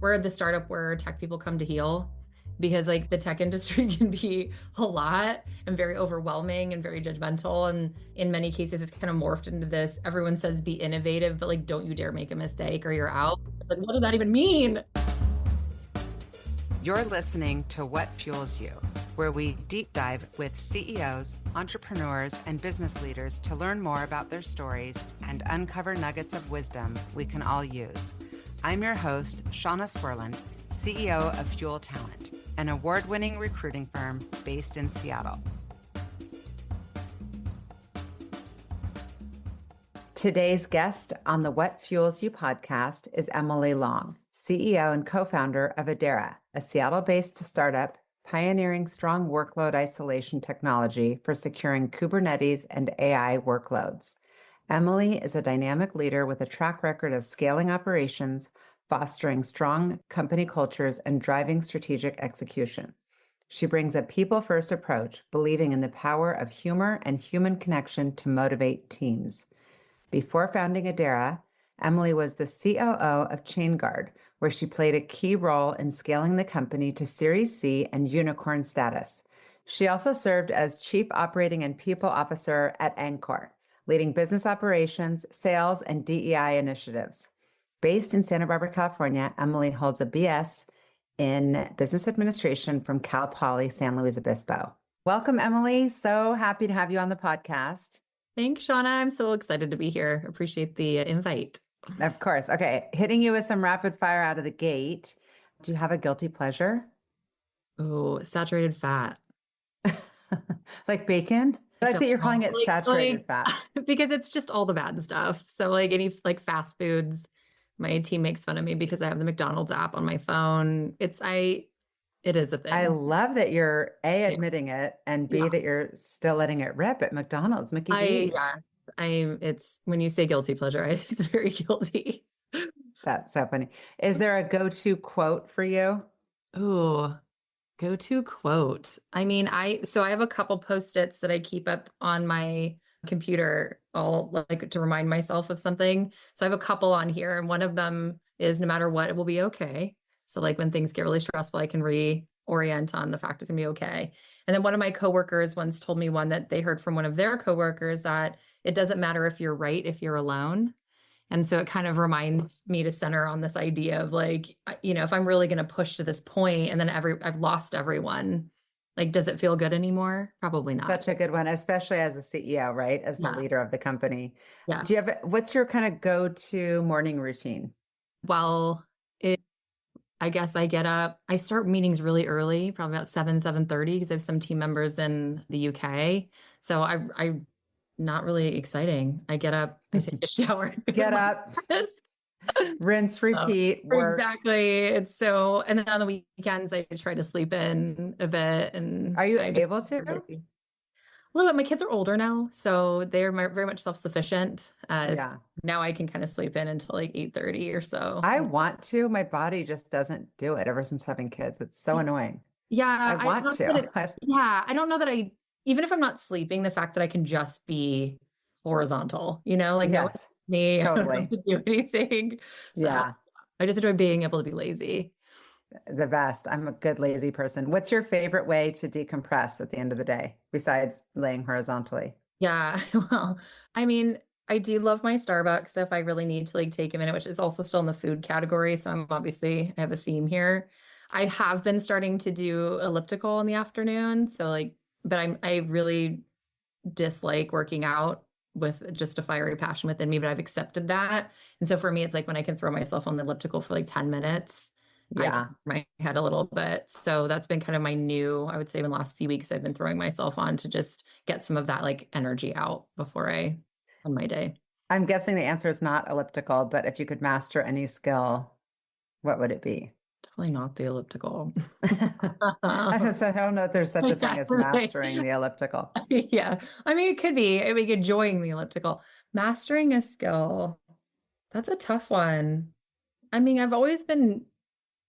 we're the startup where tech people come to heal because like the tech industry can be a lot and very overwhelming and very judgmental. And in many cases, it's kind of morphed into this. Everyone says be innovative, but like, don't you dare make a mistake or you're out. Like, what does that even mean? You're listening to What Fuels You, where we deep dive with CEOs, entrepreneurs, and business leaders to learn more about their stories and uncover nuggets of wisdom we can all use. I'm your host, Shauna Swerland, CEO of Fuel Talent, an award-winning recruiting firm based in Seattle. Today's guest on the What Fuels You podcast is Emily Long, CEO and co-founder of Edera, a Seattle-based startup pioneering strong workload isolation technology for securing Kubernetes and AI workloads. Emily is a dynamic leader with a track record of scaling operations, fostering strong company cultures, and driving strategic execution. She brings a people-first approach, believing in the power of humor and human connection to motivate teams. Before founding Edera, Emily was the COO of Chainguard, where she played a key role in scaling the company to Series C and unicorn status. She also served as Chief Operating and People Officer at Anchore, leading business operations, sales, and DEI initiatives. Based in Santa Barbara, California, Emily holds a BS in Business Administration from Cal Poly San Luis Obispo. Welcome, Emily. So happy to have you on the podcast. Thanks, Shauna. I'm so excited to be here. Appreciate the invite. Of course. Okay. Hitting you with some rapid fire out of the gate. Do you have a guilty pleasure? Oh, saturated fat. Like bacon? I like that you're calling it saturated fat. Because it's just all the bad stuff. So like any like fast foods, my team makes fun of me because I have the McDonald's app on my phone. It is a thing. I love that you're A, admitting it, and B, that you're still letting it rip at McDonald's, Mickey D's. It's when you say guilty pleasure, it's very guilty. That's so funny. Is there a go-to quote for you? Oh, go-to quote. I mean, I have a couple Post-its that I keep up on my computer, all like to remind myself of something. So I have a couple on here, and one of them is no matter what, it will be okay. So like when things get really stressful, I can reorient on the fact it's gonna be okay. And then one of my coworkers once told me one that they heard from one of their coworkers that it doesn't matter if you're right, if you're alone. And so it kind of reminds me to center on this idea of like, if I'm really going to push to this point and then I've lost everyone, like, does it feel good anymore? Probably not. Such a good one, especially as a CEO, right? As the leader of the company. Yeah. What's your kind of go-to morning routine? Well, I guess I get up, I start meetings really early, probably about 7:30, because I have some team members in the UK. So I not really exciting. I get up, I take a shower. Get up, rinse, repeat, work. Exactly. And then on the weekends, I try to sleep in a bit. And are you able to? A little bit. My kids are older now, so they're very much self-sufficient. Now I can kind of sleep in until like 8:30 or so. I want to. My body just doesn't do it ever since having kids. It's so annoying. Yeah. I want to. I don't know that even if I'm not sleeping, the fact that I can just be horizontal, like yes, no me, totally. I don't have to do anything. So yeah. I just enjoy being able to be lazy. The best. I'm a good lazy person. What's your favorite way to decompress at the end of the day besides laying horizontally? Yeah. Well, I mean, I do love my Starbucks if I really need to like take a minute, which is also still in the food category. So I have a theme here. I have been starting to do elliptical in the afternoon. So but I really dislike working out with just a fiery passion within me, but I've accepted that. And so for me, it's like when I can throw myself on the elliptical for like 10 minutes, my head a little bit. So that's been kind of my I would say in the last few weeks, I've been throwing myself on to just get some of that like energy out before I on my day. I'm guessing the answer is not elliptical, but if you could master any skill, what would it be? Definitely not the elliptical. I don't know if there's such a thing as mastering the elliptical. Yeah. I mean, it could be. Enjoying the elliptical. Mastering a skill, that's a tough one. I mean, I've always been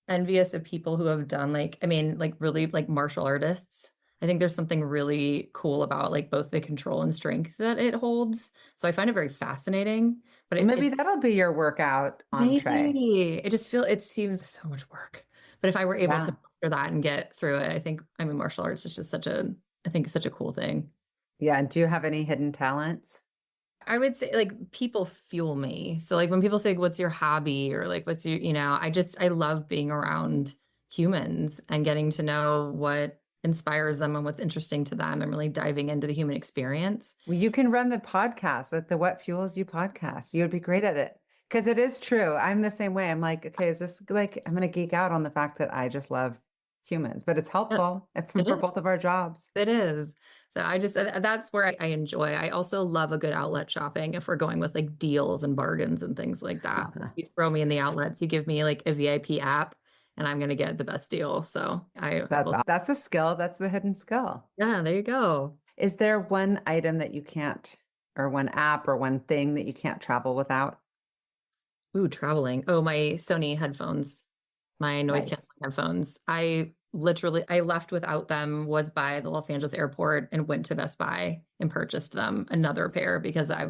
envious of people who have done really like martial artists. I think there's something really cool about like both the control and strength that it holds. So I find it very fascinating, But Maybe that'll be your workout entree. maybe it seems so much work. But if I were able to Yeah. master that and get through it, I mean, martial arts is just I think it's such a cool thing. Yeah. And do you have any hidden talents? I would say like people fuel me. So like when people say, what's your hobby or like, what's your, I love being around humans and getting to know what inspires them and what's interesting to them and really diving into the human experience. Well, you can run the podcast, like the What Fuels You podcast. You would be great at it. Because it is true. I'm the same way. I'm like, okay, is this like, I'm going to geek out on the fact that I just love humans, but it's Yeah, helpful it for is. both of our jobs. It is. So that's where I enjoy. I also love a good outlet shopping if we're going with like deals and bargains and things like that. You throw me in the outlets, you give me like a VIP app and I'm going to get the best deal. So That's a skill. That's the hidden skill. yeah, there you go. Is there one item that you can't, or one app or one thing that you can't travel without? Ooh, traveling. Oh, my Sony headphones, my noise Nice. canceling headphones. I left without them, was by the Los Angeles airport and went to Best Buy and purchased them another pair because I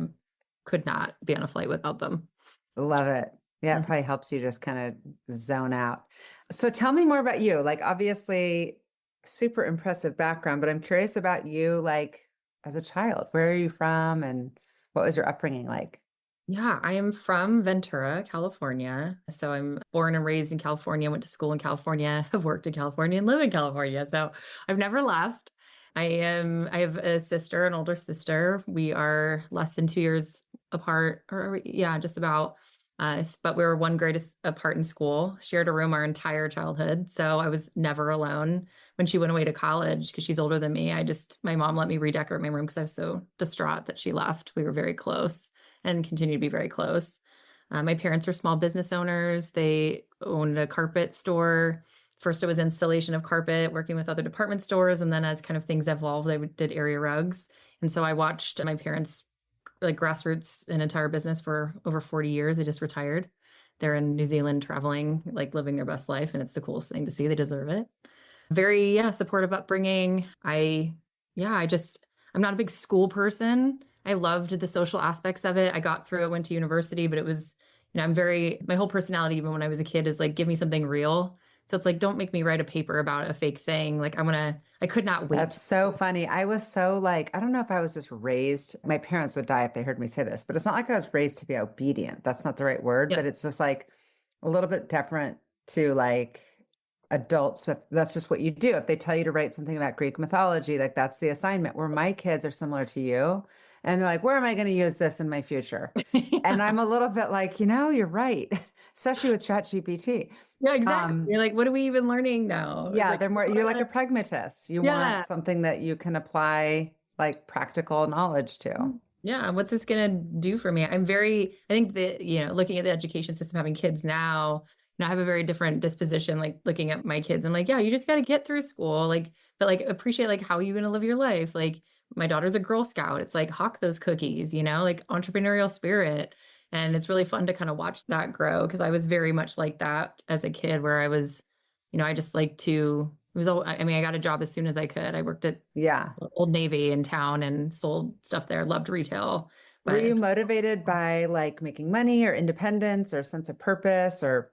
could not be on a flight without them. Love it. Yeah, it Mhm. probably helps you just kind of zone out. So tell me more about you. Like, obviously, super impressive background, but I'm curious about you, like, as a child. Where are you from and what was your upbringing like? Yeah, I am from Ventura, California. So I'm born and raised in California, went to school in California, have worked in California and live in California. So I've never left. I have a sister, an older sister. We are less than 2 years apart, or yeah, just about. But we were one grade apart in school, shared a room our entire childhood. So I was never alone when she went away to college because she's older than me. My mom let me redecorate my room because I was so distraught that she left. We were very close and continue to be very close. My parents were small business owners. They owned a carpet store. First, it was installation of carpet, working with other department stores, and then as kind of things evolved, they did area rugs. And so I watched my parents like grassroots an entire business for over 40 years. They just retired. They're in New Zealand traveling, like living their best life, and it's the coolest thing to see. They deserve it. Very, yeah, supportive upbringing. I'm not a big school person. I loved the social aspects of it. I got through it, went to university, but it was, my whole personality, even when I was a kid, is like, give me something real. So it's like, don't make me write a paper about a fake thing. Like, I could not That's wait. so funny. I was so like, I don't know if I was just raised, my parents would die if they heard me say this, but it's not like I was raised to be obedient. That's not the right word, Yeah. but it's just like a little bit different to like adults. That's just what you do. If they tell you to write something about Greek mythology, like that's the assignment. Where my kids are similar to you. And they're like, where am I going to use this in my future? And I'm a little bit like, you're right, especially with ChatGPT. Yeah, exactly. Um, You're like, what are we even learning now? It's yeah, like, you're like a pragmatist. You want yeah. something that you can apply like practical knowledge to. Yeah, what's this gonna do for me? I think that, looking at the education system, having kids now I have a very different disposition, like looking at my kids. I'm like, yeah, you just got to get through school, like, but like appreciate like how are you gonna live your life? Like my daughter's a Girl Scout. It's like hawk those cookies, like entrepreneurial spirit. And it's really fun to kind of watch that grow because I was very much like that as a kid where I was, I just like to, it was all, I mean, I got a job as soon as I could. I worked at Yeah. Old Navy in town and sold stuff there. Loved retail, Were but you motivated by like making money or independence or sense of purpose or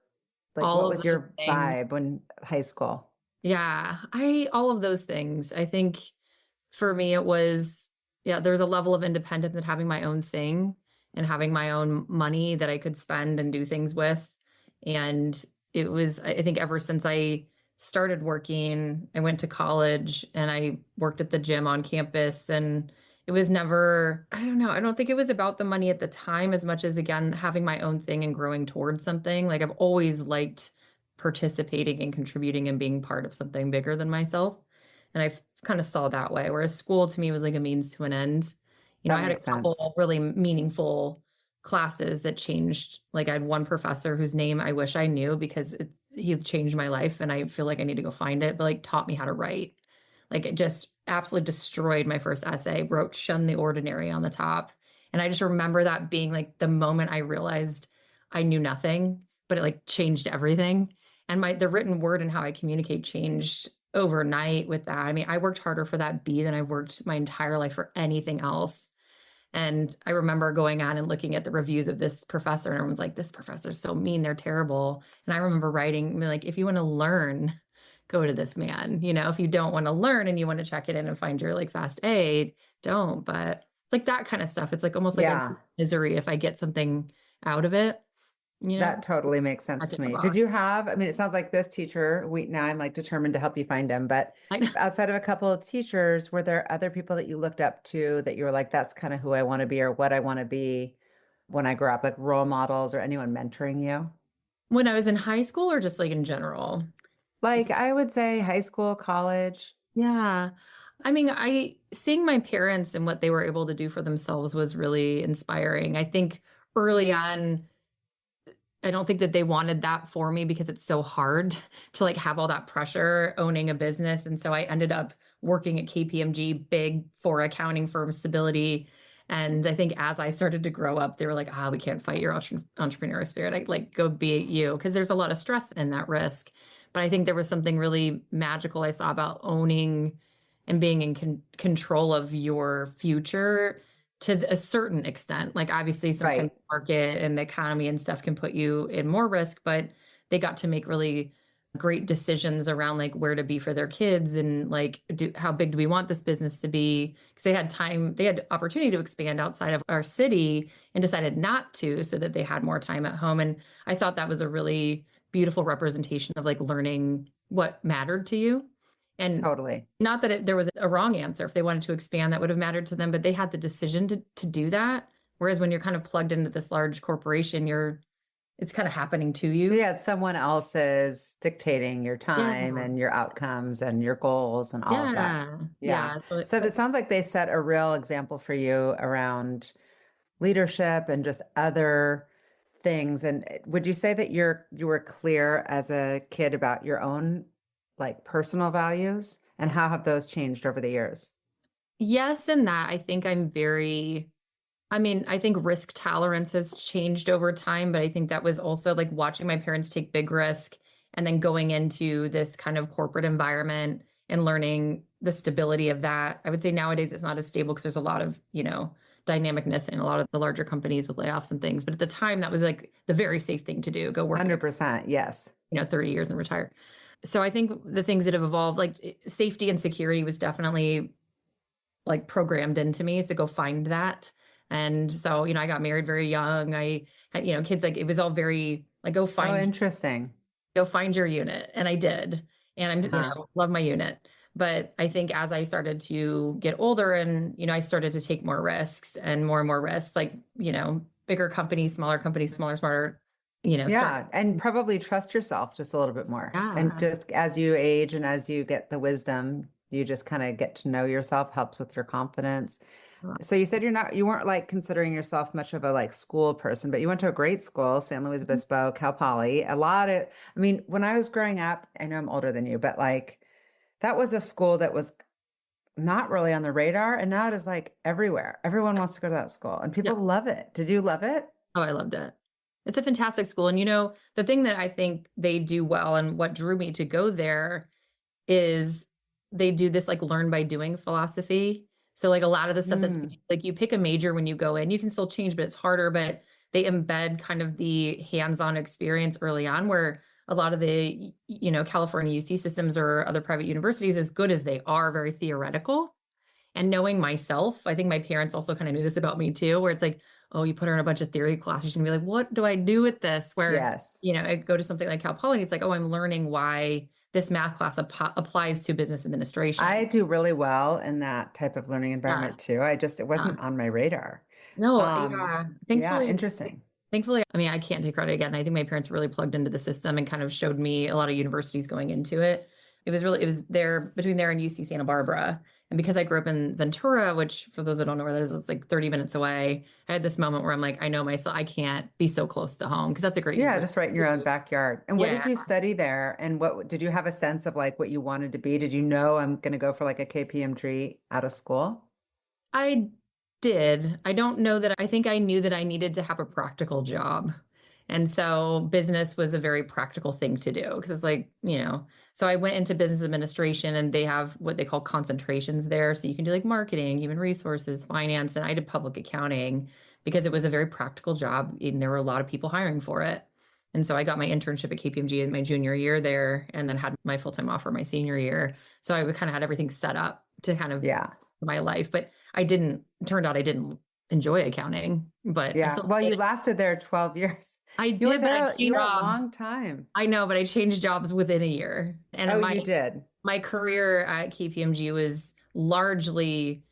like all what of was those your things. vibe when high school? Yeah, all of those things. I think for me, it was, yeah, there was a level of independence in having my own thing and having my own money that I could spend and do things with. And it was, I think ever since I started working, I went to college and I worked at the gym on campus and it was never, I don't know, I don't think it was about the money at the time as much as again having my own thing and growing towards something. Like I've always liked participating and contributing and being part of something bigger than myself. And I kind of saw that way, whereas school to me was like a means to an end. I That had a makes sense. couple really meaningful classes that changed. Like I had one professor whose name I wish I knew because he changed my life and I feel like I need to go find it, but like taught me how to write. Like it just absolutely destroyed my first essay, wrote Shun the Ordinary on the top. And I just remember that being like the moment I realized I knew nothing, but it like changed everything. And the written word and how I communicate changed overnight with that. I mean, I worked harder for that B than I worked my entire life for anything else. And I remember going on and looking at the reviews of this professor, and everyone's like, this professor's so mean, they're terrible. And I remember writing, like, if you want to learn, go to this man. If you don't want to learn and you want to check it in and find your like fast aid, don't. But it's like that kind of stuff. It's like almost like a Yeah, misery if I get something out of it, that totally makes sense check to in the me. Did box. you have, I mean, it sounds like this teacher, now I'm like determined to help you find him, but I know. outside of a couple of teachers, were there other people that you looked up to that you were like, that's kind of who I want to be or what I want to be when I grow up, like role models or anyone mentoring you? When I was in high school or just like in general? Like I would say high school, college. Yeah. I mean, I seeing my parents and what they were able to do for themselves was really inspiring. I think early on, I don't think that they wanted that for me because it's so hard to like have all that pressure owning a business. And so I ended up working at KPMG, big four accounting firm, stability. And I think as I started to grow up, they were like, we can't fight your entrepreneurial spirit. I like go be you because there's a lot of stress in that risk. But I think there was something really magical I saw about owning and being in control of your future to a certain extent. Like obviously sometimes Right. the market and the economy and stuff can put you in more risk, but they got to make really great decisions around like where to be for their kids and like how big do we want this business to be, because they had opportunity to expand outside of our city and decided not to so that they had more time at home. And I thought that was a really beautiful representation of like learning what mattered to you. And Totally. not that there was a wrong answer. If they wanted to expand, that would have mattered to them, but they had the decision to do that. Whereas when you're kind of plugged into this large corporation, it's kind of happening to you. Yeah, it's someone else's dictating your Yeah. time and your outcomes and your goals and all of that. Yeah. Yeah. Yeah. So that sounds like they set a real example for you around leadership and just other things. And would you say that you were clear as a kid about your own like personal values and how have those changed over the years? Yes, and that I think I mean, I think risk tolerance has changed over time, but I think that was also like watching my parents take big risk and then going into this kind of corporate environment and learning the stability of that. I would say nowadays it's not as stable because there's a lot of, dynamicness in a lot of the larger companies with layoffs and things. But at the time, that was like the very safe thing to do, go work, 100%. Yes. 30 years and retire. So I think the things that have evolved, like safety and security was definitely like programmed into me. So go find that. And so, I got married very young. I had, kids, like it was all very like Oh, interesting. go find your unit. And I did. And I'm, Uh-huh. love my unit. But I think as I started to get older and, I started to take more risks and more risks, like, bigger companies, smaller, smarter, start. Yeah, and probably trust yourself just a little bit more. And Yeah. just as you age and as you get the wisdom, you just kind of get to know yourself, helps with your confidence. So you said you weren't like considering yourself much of a like school person, but you went to a great school, San Luis Obispo, Cal Poly. I mean, when I was growing up, I know I'm older than you, but like that was a school that was not really on the radar, and now it is like everywhere. Everyone wants to go to that school, and Yeah. people love it. Did you love it? Oh, I loved it. It's a fantastic school. And the thing that I think they do well and what drew me to go there is they do this like learn by doing philosophy. So like a lot of the stuff that Mm, like you pick a major when you go in, you can still change, but it's harder. But they embed kind of the hands-on experience early on where a lot of the, California UC systems or other private universities, as good as they are, very theoretical. And knowing myself, I think my parents also kind of knew this about me too, where it's like, oh, you put her in a bunch of theory classes, she's gonna be like, what do I do with this? Where, yes. I go to something like Cal Poly, it's like, oh, I'm learning why this math class applies to business I administration. do really well in that type of learning Yeah. environment too. It Yeah. wasn't on my radar. No, Um, yeah. yeah, interesting. Thankfully, I mean, I can't take credit again. I think my parents really plugged into the system and kind of showed me a lot of universities going into it. It was there between there and UC Santa Barbara. And because I grew up in Ventura, which for those that don't know where that is, it's like 30 minutes away. I had this moment where I'm like, I know myself, I can't be so close to home because that's a great Yeah, university. just right in your own backyard. And what did Yeah, you study there? And what did you have a sense of like what you wanted to be? Did you know I'm going to go for like a KPMG out of school? I did. I don't know that I think I knew that I needed to have a practical job. And so business was a very practical thing to do because it's like, so I went into business administration and they have what they call concentrations there. So you can do like marketing, human resources, finance, and I did public accounting because it was a very practical job and there were a lot of people hiring for it. And so I got my internship at KPMG in my junior year there and then had my full-time offer my senior year. So I kind of had everything set up to kind of my life, but it turned out I didn't enjoy accounting, but I Yeah. still Well, did you it. lasted there 12 years. I You were did, but I there, changed you were a jobs. long time. I know, but I changed jobs within a year. And Oh, you did. my career at KPMG was largely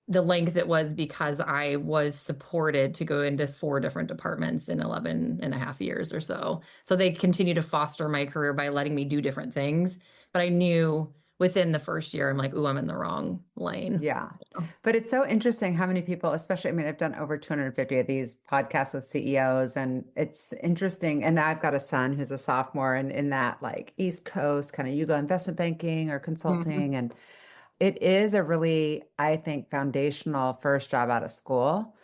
the length it was because I was supported to go into 4 different departments in 11 and a half years or so. So they continue to foster my career by letting me do different things. But I knew within the first year, I'm like, ooh, I'm in the wrong lane. Yeah. But it's so interesting how many people, especially, I mean, I've done over 250 of these podcasts with CEOs, and it's interesting. And I've got a son who's a sophomore, and in that like East Coast, kind of you go investment banking or Mhm. consulting. And it is a really, I think, foundational first job out of school,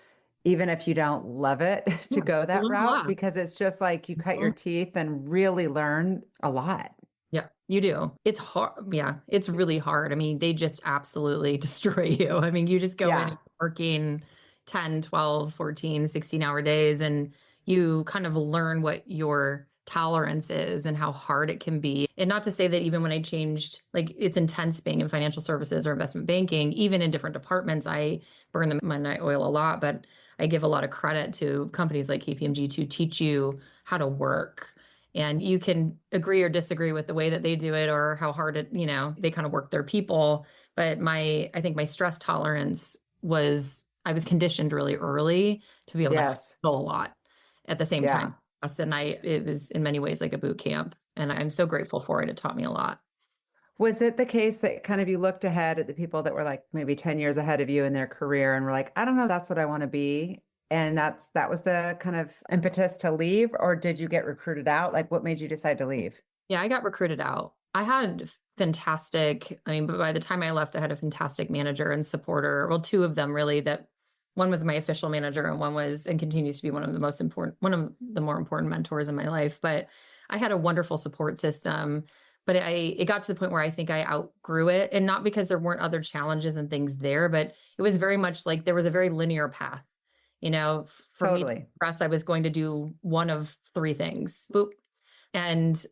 even if you don't love it, to Yeah, go you that learn a route, lot. because it's just like you cut your Mhm. teeth and really learn a lot. Yeah, you do. It's hard. Yeah, it's really hard. I mean, they just absolutely destroy you. I mean, you just go in Yeah. and working 10, 12, 14, 16-hour days, and you kind of learn what your tolerance is and how hard it can be. And not to say that even when I changed, like it's intense being in financial services or investment banking, even in different departments, I burn the midnight oil a lot, but I give a lot of credit to companies like KPMG to teach you how to work, and you can agree or disagree with the way that they do it or how hard they kind of work their people. But I think my stress tolerance I was conditioned really early to be able to Yes. handle a lot at the same time. Yeah. And it was in many ways like a boot camp. And I'm so grateful for it. It taught me a lot. Was it the case that kind of you looked ahead at the people that were like maybe 10 years ahead of you in their career and were like, I don't know, that's what I want to be? And that was the kind of impetus to leave, or did you get recruited out? Like what made you decide to leave? Yeah, I got recruited out. I had fantastic, I mean, but by the time I left, I had a fantastic manager and supporter. Well, 2 of them really, that one was my official manager and one was and continues to be one of the more important mentors in my life. But I had a wonderful support system. But it got to the point where I think I outgrew it. And not because there weren't other challenges and things there, but it was very much like there was a very linear path. For me to Totally. progress, I was going to do one of 3 things. Boop. And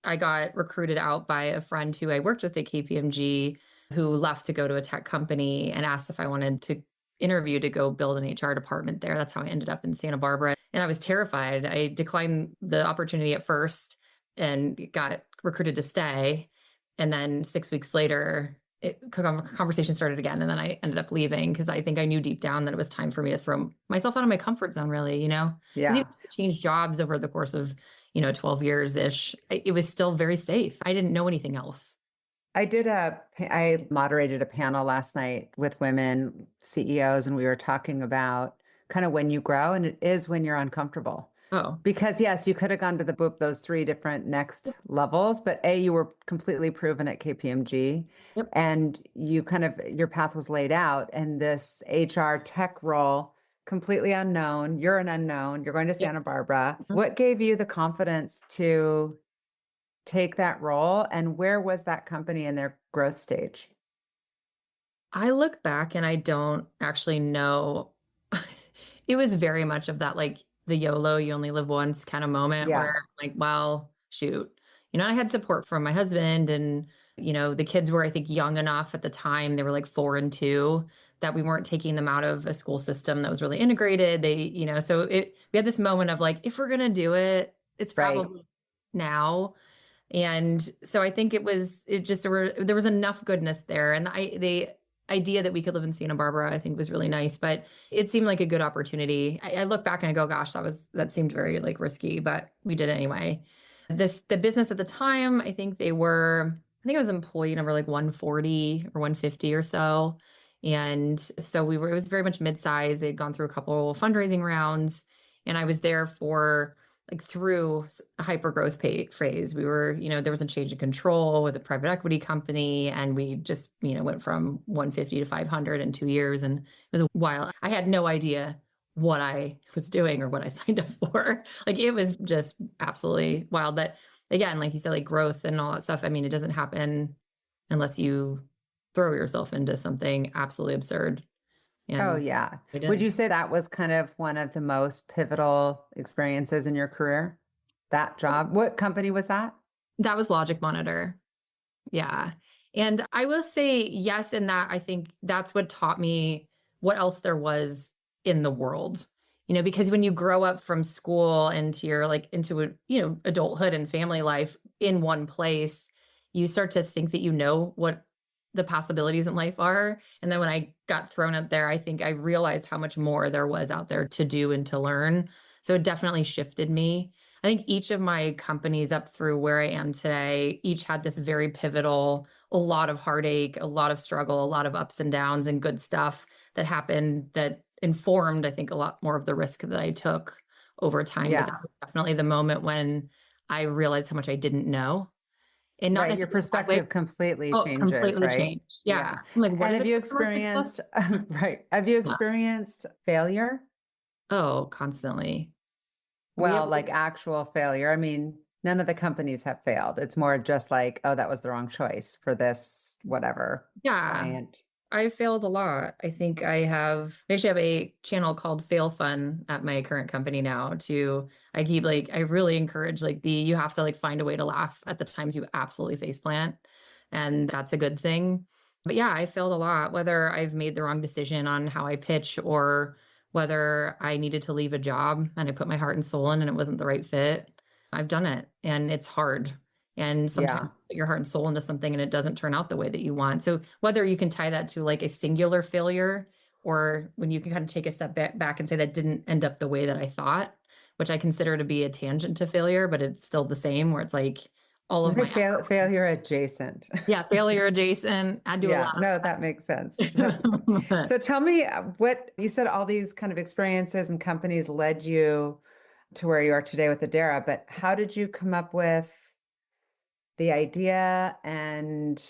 I got recruited out by a friend who I worked with at KPMG who left to go to a tech company and asked if I wanted to interview to go build an HR department there. That's how I ended up in Santa Barbara. And I was terrified. I declined the opportunity at first and got recruited to stay. And then 6 weeks later, conversation started again. And then I ended up leaving because I think I knew deep down that it was time for me to throw myself out of my comfort zone, really, because Yeah. even if I changed jobs over the course of 12 years ish, it was still very safe. I didn't know anything else. I moderated a panel last night with women CEOs, and we were talking about kind of when you grow, and it is when you're uncomfortable. Oh, Because yes, you could have gone to those 3 different next levels, but you were completely proven at KPMG, yep. and your path was laid out, and this HR tech role, completely unknown. You're an unknown. You're going to Yep. Santa Barbara. Mhm. What gave you the confidence to take that role, and where was that company in their growth stage? I look back and I don't actually know. It was very much of that, like the YOLO, you only live once kind of moment where Yeah, I'm like, well, shoot. I had support from my husband and, the kids were, I think, young enough at the time. They were like 4 and 2 that we weren't taking them out of a school system that was really integrated. So we had this moment of like, if we're going to do it, it's right. probably now. And so I think there was enough goodness there. And the idea that we could live in Santa Barbara, I think was really nice, but it seemed like a good opportunity. I look back and I go, gosh, that seemed very like risky, but we did it anyway. The business at the time, I think it was employee number like 140 or 150 or so. And so it was very much mid-size. They'd gone through a couple fundraising rounds and I was there for like through a hyper growth phase. There was a change in control with a private equity company, and we just, went from 150 to 500 in 2 years. And it was a while. I had no idea what I was doing or what I signed up for. Like it was just absolutely wild. But again, like you said, like growth and all that stuff, I mean, it doesn't happen unless you throw yourself into something absolutely absurd. Oh, And yeah. I Would did. you say that was kind of one of the most pivotal experiences in your career? That job? What company was that? That was LogicMonitor. Yeah. And I will say yes, in that I think that's what taught me what else there was in the world. Because when you grow up from school into your like into adulthood and family life in one place, you start to think that you know what the possibilities in life are. And then when I got thrown out there, I think I realized how much more there was out there to do and to learn. So it definitely shifted me. I think each of my companies up through where I am today, each had this very pivotal, a lot of heartache, a lot of struggle, a lot of ups and downs and good stuff that happened that informed, I think, a lot more of the risk that I took over time. But that Yeah. was definitely the moment when I realized how much I didn't know. And not Right. Your necessarily that way. perspective completely Oh, changes, completely right? changed. Yeah. Yeah. I'm like, what And are have the you customer success? experienced, right. Have you Yeah. experienced failure? Oh, constantly. We have, Well, like actual failure. I mean, none of the companies have failed. It's more just like, oh, that was the wrong choice for this, whatever yeah. client. I failed a lot. I think I actually have a channel called Fail Fun at my current company now I really encourage you have to like find a way to laugh at the times you absolutely face plant. And that's a good thing. But yeah, I failed a lot, whether I've made the wrong decision on how I pitch or whether I needed to leave a job and I put my heart and soul in and it wasn't the right fit. I've done it and it's hard. And sometimes Yeah. you put your heart and soul into something and it doesn't turn out the way that you want. So whether you can tie that to like a singular failure or when you can kind of take a step back and say that didn't end up the way that I thought, which I consider to be a tangent to failure, but it's still the same where it's like all Is of my it effort. failure adjacent? Yeah, failure adjacent. I do a Yeah, lot no, that makes sense. That's good. of So tell me what you said all these kind of experiences and companies led you to where you are today with Adara, but how did you come up with the idea and,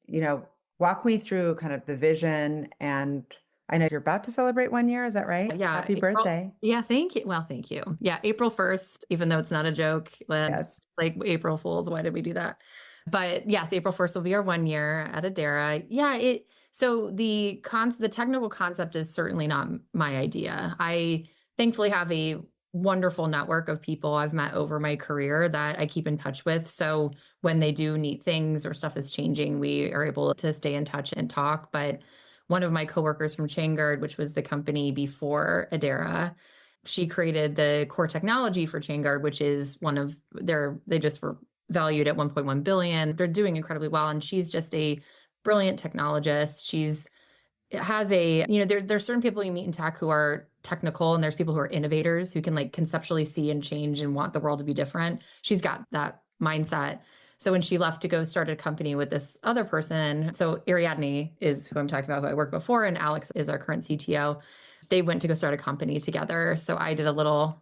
you know, walk me through kind of the vision and I know you're about to celebrate 1 year, is that right? Yeah, Happy April. birthday. Yeah, thank you. Well, thank you. Yeah, April 1st, even though it's not a joke, then Yes. like April Fools, why did we do that? But yes, April 1st will be our 1 year at Adara. Yeah, so the technical concept is certainly not my idea. I thankfully have a wonderful network of people I've met over my career that I keep in touch with. So when they do neat things or stuff is changing, we are able to stay in touch and talk. But one of my coworkers from Chainguard, which was the company before Edera, she created the core technology for Chainguard, which is they just were valued at 1.1 billion. They're doing incredibly well. And she's just a brilliant technologist. There's certain people you meet in tech who are technical and there's people who are innovators who can like conceptually see and change and want the world to be different. She's got that mindset. So when she left to go start a company with this other person, so Ariadne is who I'm talking about, who I worked before, and Alex is our current CTO. They went to go start a company together. So I did a little,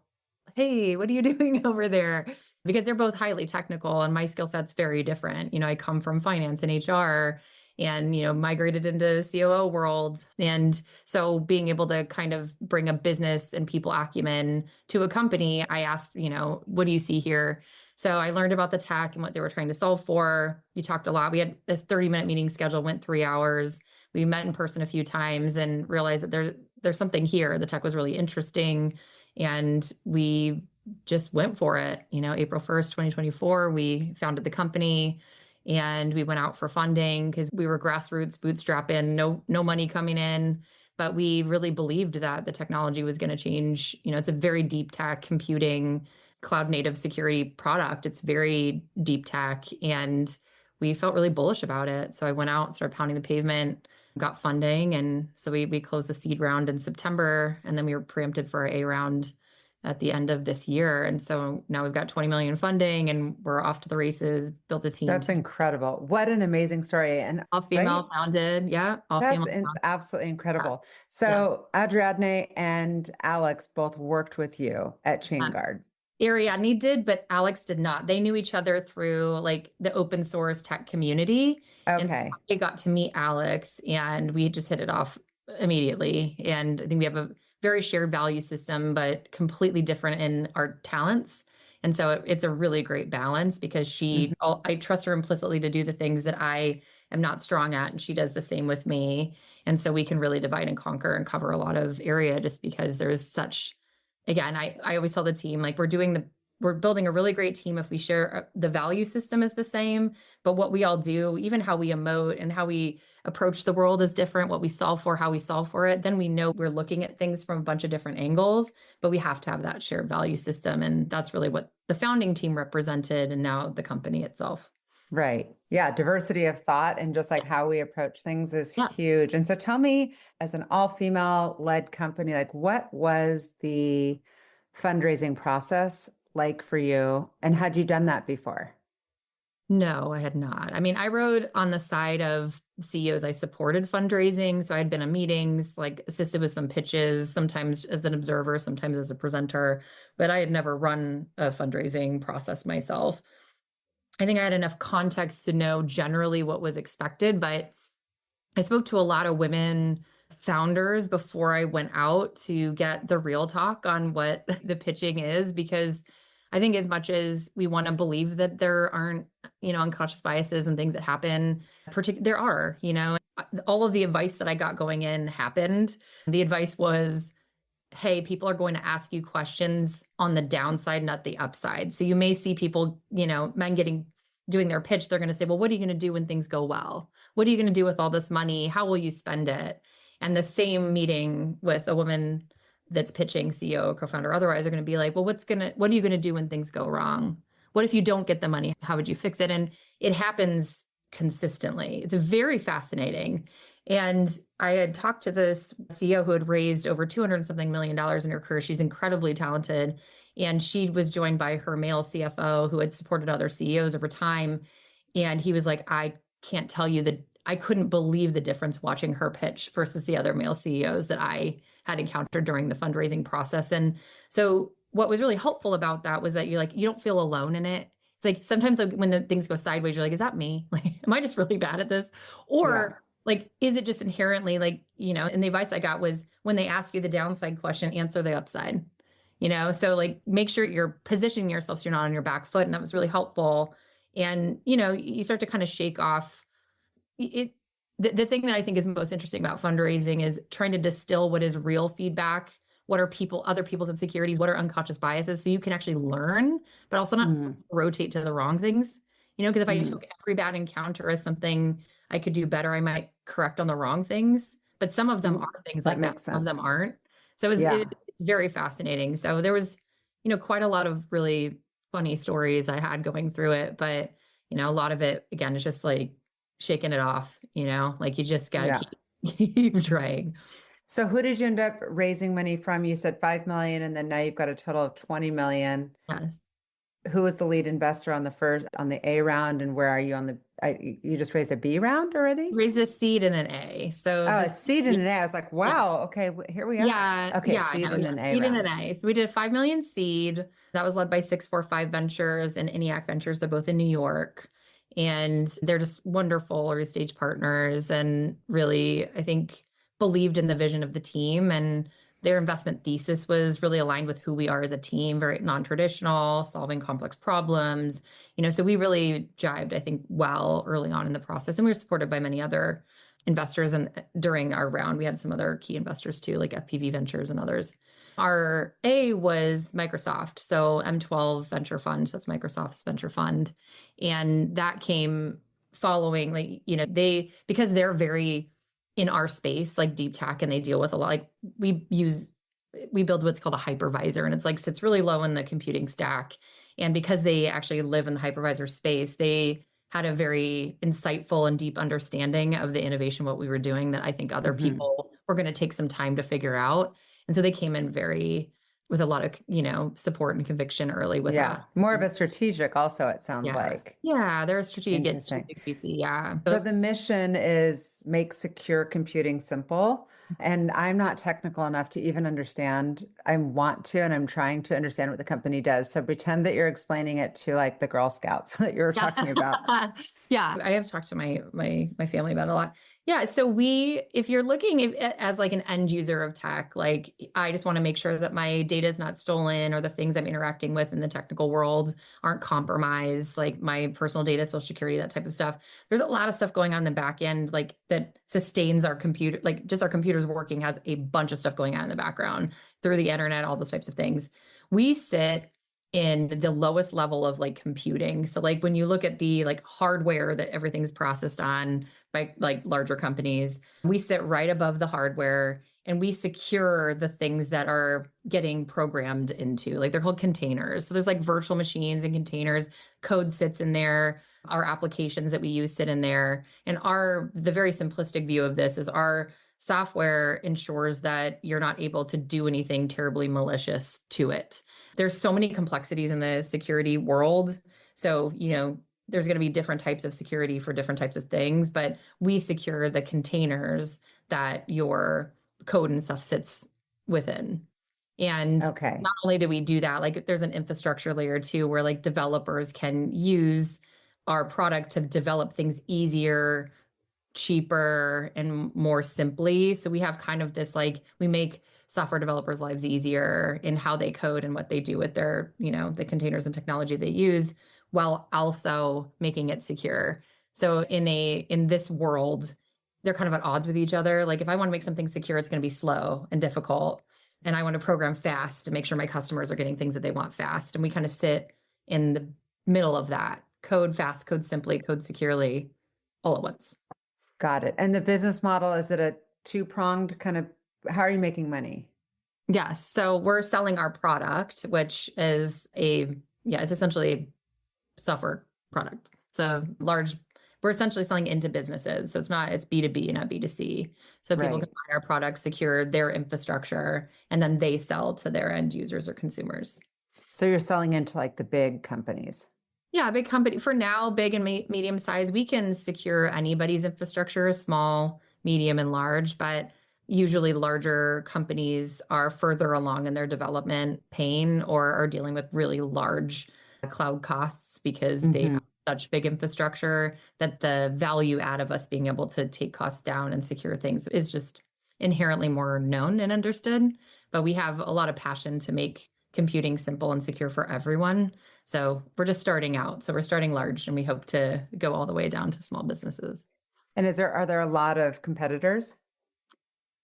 hey, what are you doing over there? Because they're both highly technical and my skill set's very different. I come from finance and HR and, migrated into the COO world. And so being able to kind of bring a business and people acumen to a company, I asked, what do you see here? So I learned about the tech and what they were trying to solve for. We talked a lot. We had this 30-minute meeting schedule, went 3 hours. We met in person a few times and realized that there's something here. The tech was really interesting. And we just went for it. April 1st, 2024, we founded the company and we went out for funding because we were grassroots, bootstrapping, no money coming in. But we really believed that the technology was going to change. It's a very deep tech computing, cloud native security product. It's very deep tech. And we felt really bullish about it. So I went out, started pounding the pavement, got funding. And so we closed the seed round in September. And then we were preempted for our A round at the end of this year. And so now we've got 20 million funding and we're off to the races, built a team That's incredible. What an amazing story. And all right? female founded. Yeah. All That's female founded. absolutely incredible. Yeah. So Adriadne and Alex both worked with you at Yeah. Chainguard. Ariadne did, but Alex did not. They knew each other through like the open source tech community. And so Okay. I got to meet Alex and we just hit it off immediately. And I think we have a very shared value system, but completely different in our talents. And so it's a really great balance because Mhm. I trust her implicitly to do the things that I am not strong at, and she does the same with me. And so we can really divide and conquer and cover a lot of area just because there's such, again, I always tell the team, like we're building a really great team if we share the value system is the same, but what we all do, even how we emote and how we approach the world is different, what we solve for, how we solve for it, then we know we're looking at things from a bunch of different angles, but we have to have that shared value system. And that's really what the founding team represented and now the company itself. Right. Yeah. Diversity of thought and just like how we approach things is Yeah. huge. And so tell me, as an all-female led company, like what was the fundraising process like for you? And had you done that before? No, I had not. I mean, I rode on the side of CEOs. I supported fundraising. So I'd been in meetings, like assisted with some pitches, sometimes as an observer, sometimes as a presenter, but I had never run a fundraising process myself. I think I had enough context to know generally what was expected, but I spoke to a lot of women founders before I went out to get the real talk on what the pitching is, because I think as much as we want to believe that there aren't, unconscious biases and things that happen, there are, all of the advice that I got going in happened. The advice was, hey, people are going to ask you questions on the downside, not the upside. So you may see people, men doing their pitch. They're going to say, well, what are you going to do when things go well? What are you going to do with all this money? How will you spend it? And the same meeting with a woman that's pitching, CEO, co-founder, otherwise, are going to be like, well, what are you going to do when things go wrong? What if you don't get the money? How would you fix it? And it happens consistently. It's very fascinating. And I had talked to this CEO who had raised over 200 something million dollars in her career. She's incredibly talented. And she was joined by her male CFO who had supported other CEOs over time. And he was like, I can't tell you that I couldn't believe the difference watching her pitch versus the other male CEOs that I had encountered during the fundraising process. And so what was really helpful about that was that you don't feel alone in it. It's like sometimes like, when the things go sideways, you're like, is that me? Like, am I just really bad at this? Yeah. Or like, is it just inherently like, and the advice I got was when they ask you the downside question, answer the upside, so like make sure you're positioning yourself so you're not on your back foot. And that was really helpful. And, you start to kind of shake off it. The thing that I think is most interesting about fundraising is trying to distill what is real feedback, what are other people's insecurities, what are unconscious biases, so you can actually learn, but also not Mm, rotate to the wrong things. Because if I mm, took every bad encounter as something I could do better, I might correct on the wrong things. But some of them mm. are things That like that, makes some of sense. them aren't. So Yeah. it's very fascinating. So there was, quite a lot of really funny stories I had going through it, but a lot of it again is just like shaking it off, like you just got to Yeah. keep trying. So who did you end up raising money from? You said 5 million and then now you've got a total of 20 million. Yes. Who was the lead investor on the A round and where are you on you just raised a B round already? Raise a seed and an A. So Oh, the a seed and seed, an A. I was like, yeah. wow, okay, here we are. Yeah, Okay, yeah, I seed know. and Yeah, an A seed and an round. A. So we did 5 million seed. That was led by 645 Ventures and ENIAC Ventures. They're both in New York. And they're just wonderful early stage partners and really, I think, believed in the vision of the team. And their investment thesis was really aligned with who we are as a team, very non-traditional, solving complex problems. So we really jived, I think, well early on in the process. And we were supported by many other investors. And during our round, we had some other key investors too, like FPV Ventures and others. Our A was Microsoft. So M12 Venture Fund, so that's Microsoft's venture fund. And that came following, like, because they're very in our space, like deep tech, and they deal with a lot, like we build what's called a hypervisor, and it's like sits really low in the computing stack. And because they actually live in the hypervisor space, they had a very insightful and deep understanding of the innovation, what we were doing, that I think other Hmm. people were going to take some time to figure out. And so they came in with a lot of, support and conviction early with us. Yeah, more of a strategic also, it sounds Yeah. like. Yeah. They're a Interesting. strategic VC. Yeah. So So the mission is make secure computing simple. And I'm not technical enough to even understand. I want to, and I'm trying to understand what the company does. So pretend that you're explaining it to like the Girl Scouts that you were talking about. Yeah, I have talked to my family about it a lot. Yeah, so if you're looking as like an end user of tech, like I just want to make sure that my data is not stolen or the things I'm interacting with in the technical world aren't compromised, like my personal data, social security, that type of stuff. There's a lot of stuff going on in the back end, like that sustains our computer, like just our computers working has a bunch of stuff going on in the background through the internet, all those types of things. We sit in the lowest level of like computing. So like when you look at the like hardware that everything's processed on by like larger companies, we sit right above the hardware and we secure the things that are getting programmed into. Like they're called containers. So there's like virtual machines and containers, code sits in there, our applications that we use sit in there. And the very simplistic view of this is our software ensures that you're not able to do anything terribly malicious to it. There's so many complexities in the security world. So, there's going to be different types of security for different types of things, but we secure the containers that your code and stuff sits within. And Okay. not only do we do that, like there's an infrastructure layer too, where like developers can use our product to develop things easier, cheaper, and more simply. So we have kind of this like, we make software developers' lives easier in how they code and what they do with their, the containers and technology they use, while also making it secure. So in this world, they're kind of at odds with each other. Like if I want to make something secure, it's going to be slow and difficult. And I want to program fast to make sure my customers are getting things that they want fast. And we kind of sit in the middle of that. Code fast, code simply, code securely, all at once. Got it. And the business model, is it a two-pronged kind of, how are you making money? Yes. So we're selling our product, which is it's essentially a software product. So we're essentially selling into businesses. So it's B2B, not B2C. So people Right. can buy our product, secure their infrastructure, and then they sell to their end users or consumers. So you're selling into like the big companies. Yeah, big company for now, big and medium size. We can secure anybody's infrastructure, small, medium, and large, but usually larger companies are further along in their development pain or are dealing with really large cloud costs because they Hmm. have such big infrastructure that the value add of us being able to take costs down and secure things is just inherently more known and understood. But we have a lot of passion to make computing simple and secure for everyone. So we're just starting out. So we're starting large and we hope to go all the way down to small businesses. And are there a lot of competitors?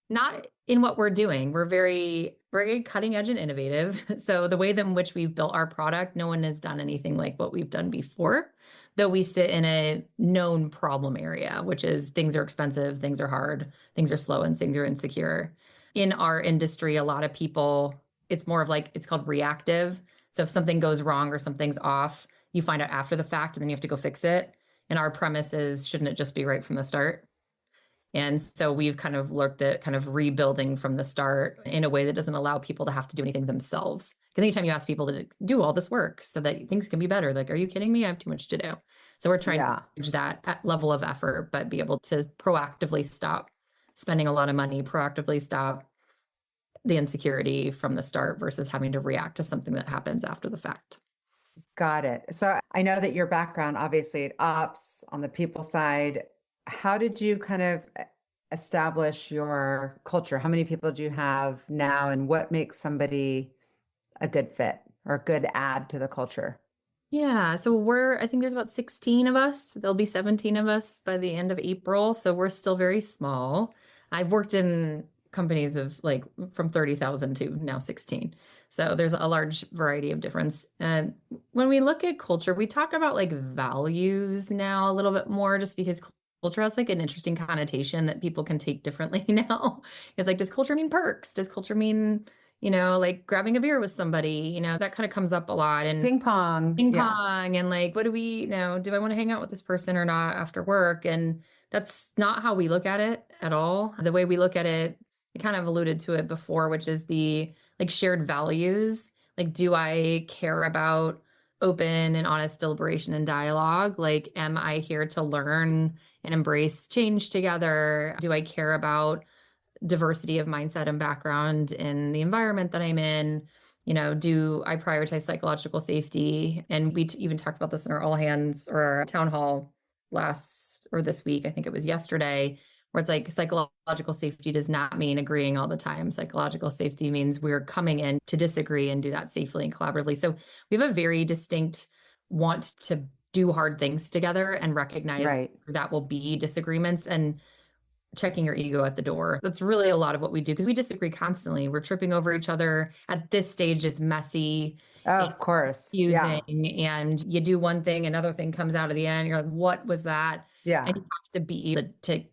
Not in what we're doing. We're very, very cutting edge and innovative. So the way in which we've built our product, no one has done anything like what we've done before, though we sit in a known problem area, which is things are expensive, things are hard, things are slow, and things are insecure. In our industry, a lot of people, it's more of like, it's called reactive. So if something goes wrong or something's off, you find out after the fact and then you have to go fix it. And our premise is, shouldn't it just be right from the start? And so we've kind of looked at kind of rebuilding from the start in a way that doesn't allow people to have to do anything themselves. Because anytime you ask people to do all this work so that things can be better, like, are you kidding me? I have too much to do. So we're trying to manage that level of effort, but be able to proactively stop spending a lot of money, proactively stop the insecurity from the start versus having to react to something that happens after the fact. Got it. So I know that your background, obviously at ops on the people side, how did you kind of establish your culture? How many people do you have now, and what makes somebody a good fit or a good add to the culture? Yeah, so I think there's about 16 of us. There'll be 17 of us by the end of April. So we're still very small. I've worked in companies of like from 30,000 to now 16. So there's a large variety of difference. And when we look at culture, we talk about like values now a little bit more just because culture has like an interesting connotation that people can take differently now. It's like, does culture mean perks? Does culture mean like grabbing a beer with somebody, that kind of comes up a lot. And Ping pong. ping Yeah. pong and like, what do we, do I want to hang out with this person or not after work? And that's not how we look at it at all. The way we look at it, I kind of alluded to it before, which is the like shared values. Like, do I care about open and honest deliberation and dialogue? Like, am I here to learn and embrace change together? Do I care about diversity of mindset and background in the environment that I'm in? Do I prioritize psychological safety? And we even talked about this in our all hands or our town hall. this week, I think it was yesterday, where it's like psychological safety does not mean agreeing all the time. Psychological safety means we're coming in to disagree and do that safely and collaboratively. So we have a very distinct want to do hard things together and recognize Right. that will be disagreements and checking your ego at the door. That's really a lot of what we do because we disagree constantly. We're tripping over each other. At this stage, it's messy. Oh, It's of course. confusing, Yeah. and you do one thing, another thing comes out of the end. You're like, what was that? And Yeah. you have to be able to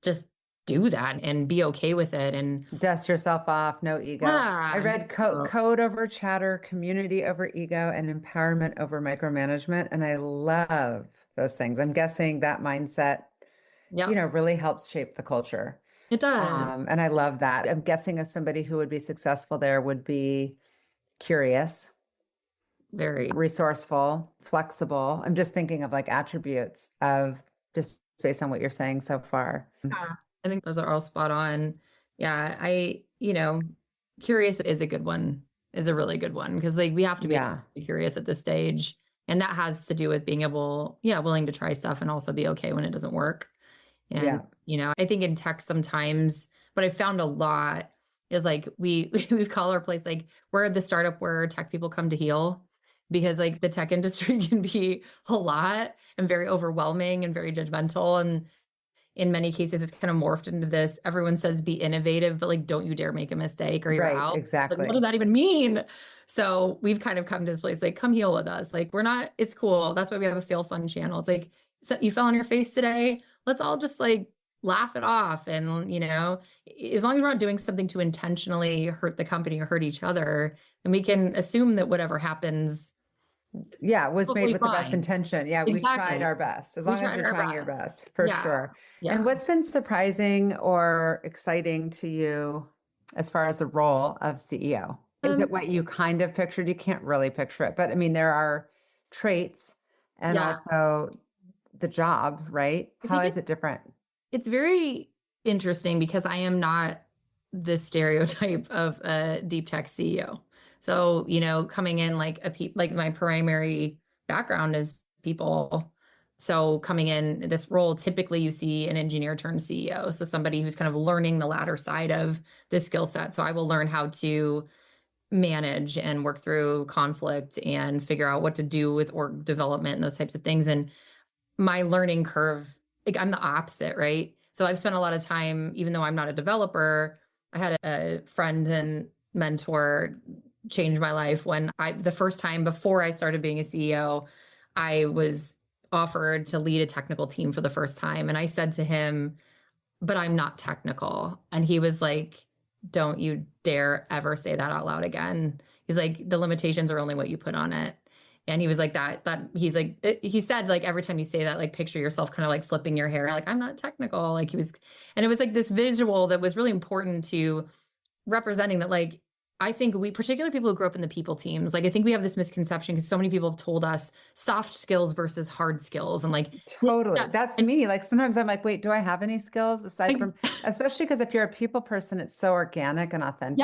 just do that and be okay with it. And Dust yourself off, no ego. I yeah, read code over chatter, community over ego, and empowerment over micromanagement. And I love those things. I'm guessing that mindset, yep, really helps shape the culture. it does. And I love that. I'm guessing as somebody who would be successful there would be curious, Very. resourceful, flexible. I'm just thinking of like attributes of just based on what you're saying so far. Yeah, I think those are all spot on. Yeah, curious is a good one, is a really good one because like we have to be Yeah. curious at this stage. And that has to do with being willing to try stuff and also be okay when it doesn't work. And, Yeah. I think in tech sometimes, what I found a lot is like we call our place like we're the startup where tech people come to heal because like the tech industry can be a lot and very overwhelming and very judgmental. And in many cases, it's kind of morphed into this. Everyone says be innovative, but like, don't you dare make a mistake or you're Right. out. Like, what Exactly. does that even mean? So we've kind of come to this place, like, come heal with us. Like, we're not, it's cool. That's why we have a Fail Fun channel. It's like, so you fell on your face today. Let's all just like laugh it off. And, as long as we're not doing something to intentionally hurt the company or hurt each other, and we can assume that whatever happens Yeah, it was made hopefully with the best fine. intention. Yeah, we tried Exactly. our best, as We long as tried you're our trying your best. best, for Yeah. sure. Yeah. And what's been surprising or exciting to you as far as the role of CEO? Is it what you kind of pictured? You can't really picture it, but I mean, there are traits and Yeah. also the job, right? I How think is it different? it's very interesting because I am not the stereotype of a deep tech CEO. So, coming in like like my primary background is people. So coming in this role, typically you see an engineer turned CEO. So somebody who's kind of learning the latter side of this skill set. So I will learn how to manage and work through conflict and figure out what to do with org development and those types of things. And my learning curve, like I'm the opposite, right? So I've spent a lot of time, even though I'm not a developer, I had a friend and mentor change my life when the first time before I started being a CEO, I was offered to lead a technical team for the first time. And I said to him, but I'm not technical. And he was like, don't you dare ever say that out loud again. He's like, the limitations are only what you put on it. And he was like that he's like, he said, like, every time you say that, like, picture yourself kind of like flipping your hair. Like, I'm not technical. Like and it was like this visual that was really important to representing that, like, I think particularly people who grew up in the people teams, like, I think we have this misconception because so many people have told us soft skills versus hard skills. And like, Totally. yeah, That's and me. Like sometimes I'm like, wait, do I have any skills aside from, especially because if you're a people person, it's so organic and yes, authentic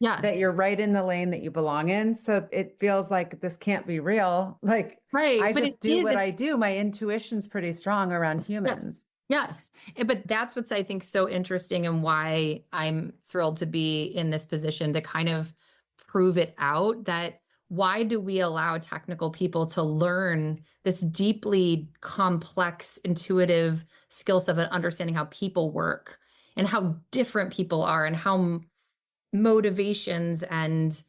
that yes, you're right in the lane that you belong in. So it feels like this can't be real. Like right. I But it just do is, what I it's do. My intuition's pretty strong around yes. humans. Yes. But that's what's, I think, so interesting and why I'm thrilled to be in this position to kind of prove it out that why do we allow technical people to learn this deeply complex, intuitive skill set of understanding how people work and how different people are and how motivations and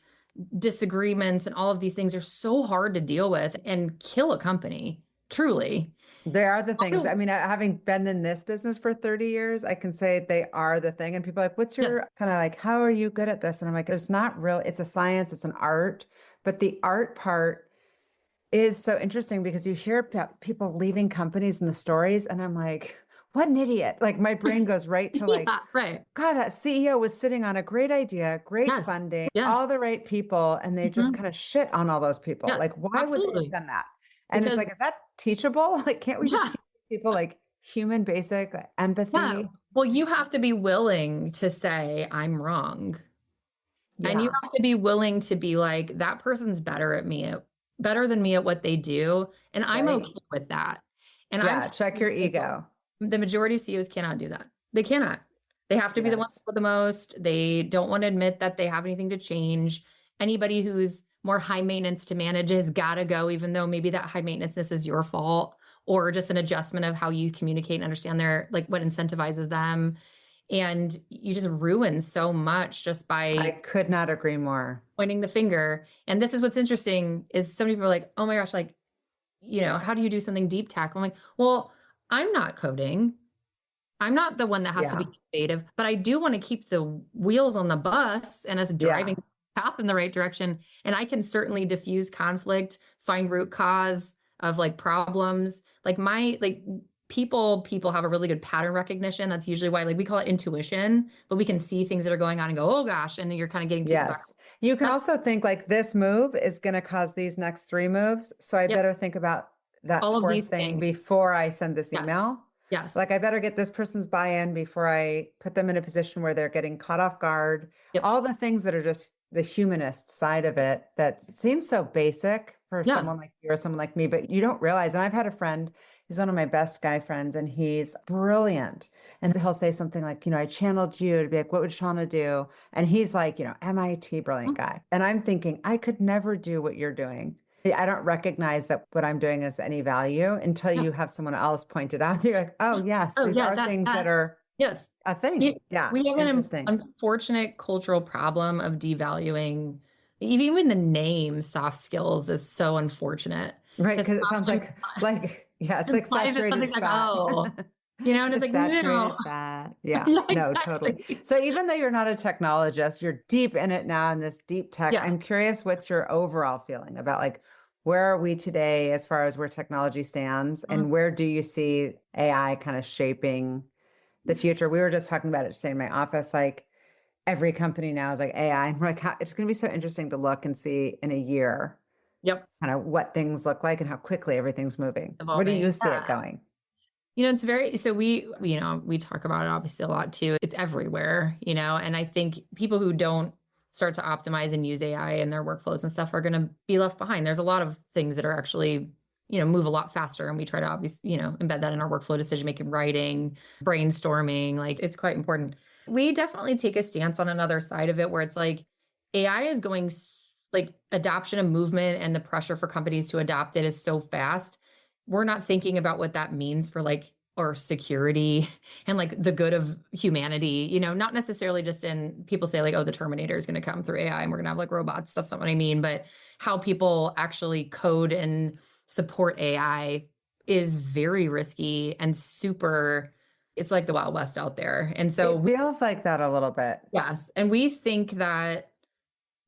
disagreements and all of these things are so hard to deal with and kill a company, truly. They are the things. I Oh, mean, having been in this business for 30 years, I can say they are the thing. And people are like, what's yes. your kind of like, how are you good at this? And I'm like, there's not real, it's a science, it's an art, but the art part is so interesting because you hear people leaving companies and the stories, and I'm like, what an idiot. Like my brain goes right to like, Yeah, right. God, that CEO was sitting on a great idea, great Yes. funding, all Yes. the right people, and they just Mhm. kind of shit on all those people. Yes. Like, why would they have Absolutely. done that? And it's Because like, is that teachable? Like, can't we just yeah, teach people like human basic yeah. empathy? Well, you have to be willing to say I'm wrong. And you Yeah. have to be willing to be like, that person's better than me at what they do. And I'm Right. okay with that. And I'm Yeah, telling check your you, ego. the majority of CEOs cannot do that. They cannot. They have to be the ones Yes. with the most. They don't want to admit that they have anything to change. Anybody who's more high maintenance to manage has got to go, even though maybe that high maintenance is your fault or just an adjustment of how you communicate and understand their, like what incentivizes them. And you just ruin so much just I by could not agree more. pointing the finger. And this is what's interesting is so many people are like, oh my gosh, like, how do you do something deep tech? I'm like, well, I'm not coding. I'm not the one that has to Yeah. be innovative, but I do want to keep the wheels on the bus and us driving Yeah. the path in the right direction. And I can certainly diffuse conflict, find root cause of like problems. Like people have a really good pattern recognition. That's usually why like we call it intuition, but we can see things that are going on and go, oh gosh, and then you're kind of getting people back. Yes. You can That's, also think like this move is going to cause these next three moves. So I yep, better think about that all of fourth these thing things. before I send this Yes. email. Yes. Like I better get this person's buy-in before I put them in a position where they're getting caught off guard. Yep. All the things that are just the humanist side of it that seems so basic for Yeah. someone like you or someone like me, but you don't realize. And I've had a friend, he's one of my best guy friends, and he's brilliant. And he'll say something like, I channeled you to be like, what would Shauna do? And he's like, MIT brilliant guy. And I'm thinking, I could never do what you're doing. I don't recognize that what I'm doing is any value until Yeah. you have someone else point it out. You're like, oh, yes, Oh, these yeah. are things that are Yes. a thing. Yeah, We have an interesting. unfortunate cultural problem of devaluing even the name soft skills is so unfortunate. Right, Because because it sounds yeah, it's like implies that saturated something's like, fat. oh, and it's It's like, saturated no. fat. Yeah, Yeah, no, totally. exactly. So even though you're not a technologist, you're deep in it now in this deep tech. Yeah. I'm curious what's your overall feeling about like where are we today as far as where technology stands Mhm. and where do you see AI kind of shaping the future? We were just talking about it today in my office, like every company now is like AI. And we're like, it's going to be so interesting to look and see in a year Yep. kind of what things look like and how quickly everything's moving. Where do you Evolving. see it going? It's very, so we talk about it obviously a lot too. It's everywhere, and I think people who don't start to optimize and use AI in their workflows and stuff are going to be left behind. There's a lot of things that are actually, move a lot faster. And we try to obviously, embed that in our workflow decision-making, writing, brainstorming, like it's quite important. We definitely take a stance on another side of it where it's like AI is going like adoption and movement and the pressure for companies to adopt it is so fast we're not thinking about what that means for like or security and like the good of humanity, not necessarily just in people say like, oh, the Terminator is going to come through AI and we're going to have like robots. That's not what I mean, but how people actually code and support AI is very risky and super, it's like the Wild West out there. And so It feels like that a little bit. yes. And we think that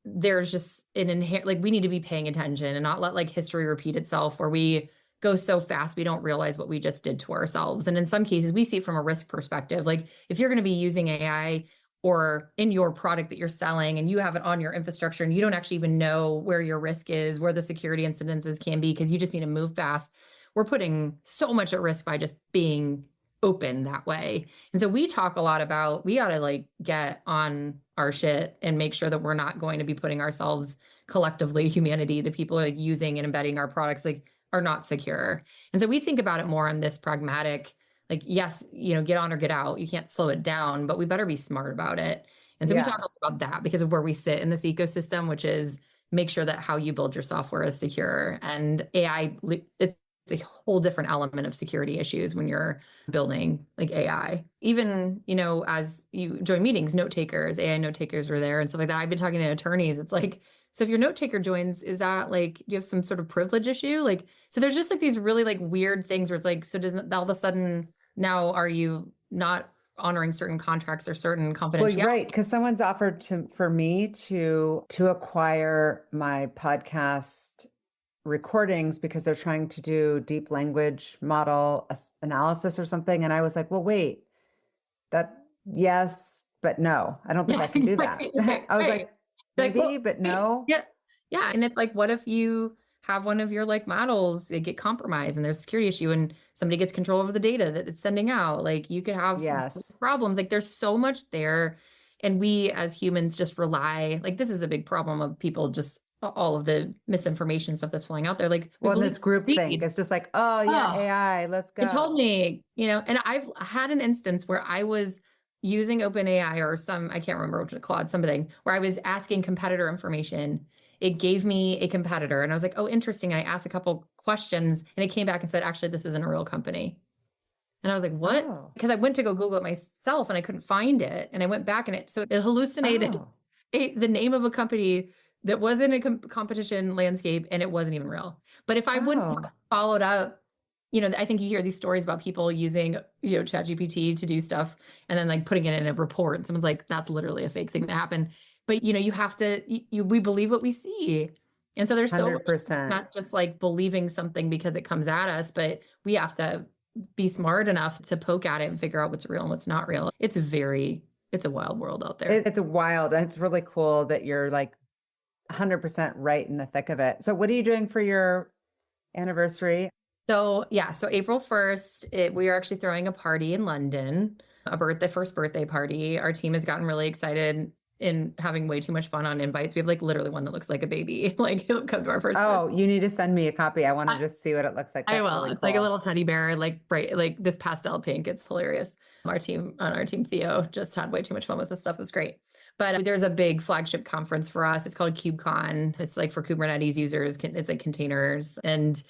there's just an inherent, like we need to be paying attention and not let like history repeat itself where we go so fast we don't realize what we just did to ourselves. And in some cases, we see it from a risk perspective. Like if you're going to be using AI or in your product that you're selling and you have it on your infrastructure and you don't actually even know where your risk is, where the security incidences can be, because you just need to move fast, we're putting so much at risk by just being open that way. And so we talk a lot about we got to like get on our shit and make sure that we're not going to be putting ourselves collectively, humanity, the people like using and embedding our products like are not secure. And so we think about it more on this pragmatic, like, yes, get on or get out. You can't slow it down, but we better be smart about it. And so we talk about that because of where we sit in this ecosystem, which is make sure that how you build your software is secure. And AI, it's a whole different element of security issues when you're building like AI. Even, as you join meetings, note takers, AI note takers were there and stuff like that. I've been talking to attorneys. It's like, so if your note taker joins, is that like, do you have some sort of privilege issue? Like, so there's just like these really like weird things where it's like, so doesn't all of a sudden now are you not honoring certain contracts or certain confidentiality? Well, right, because someone's offered for me to acquire my podcast recordings because they're trying to do deep language model analysis or something. And I was like, well, wait, yes, but no, I don't think I can do that. I was like, maybe, well, but no. Yeah. Yeah. And it's like, what if you have one of your like models get compromised and there's a security issue and somebody gets control over the data that it's sending out? Like you could have Yes. problems. Like there's so much there. And we as humans just rely, like this is a big problem of people just all of the misinformation stuff that's flying out there. Like, we Well, and believe this group think it's just like, oh yeah, oh, AI, let's it told go. me, and I've had an instance where I was using OpenAI or I can't remember which, Claude, something, where I was asking competitor information. It gave me a competitor, and I was like, oh, interesting. I asked a couple questions, and it came back and said, actually, this isn't a real company. And I was like, what? Oh, Because I went to go Google it myself and I couldn't find it. And I went back and it hallucinated oh, the name of a company that was in a competition landscape, and it wasn't even real. But if I wouldn't oh, have followed up, I think you hear these stories about people using, ChatGPT to do stuff and then like putting it in a report. And someone's like, that's literally a fake thing that happened. But you have to, we believe what we see. And so there's so much, 100%. not just like believing something because it comes at us, but we have to be smart enough to poke at it and figure out what's real and what's not real. It's a wild world out there. It's wild. It's really cool that you're like 100% right in the thick of it. So what are you doing for your anniversary? So yeah, so April 1st, we are actually throwing a party in London, first birthday party. Our team has gotten really excited in having way too much fun on invites. We have like literally one that looks like a baby, like he'll come to our first birthday. Oh, you need to send me a copy. I want to I, just see what it looks like. I That's will. really It's like a cool. little teddy bear, like bright, like this pastel pink. It's hilarious. On our team, Theo just had way too much fun with this stuff. It was great. But there's a big flagship conference for us. It's called KubeCon. It's like for Kubernetes users. It's like containers, and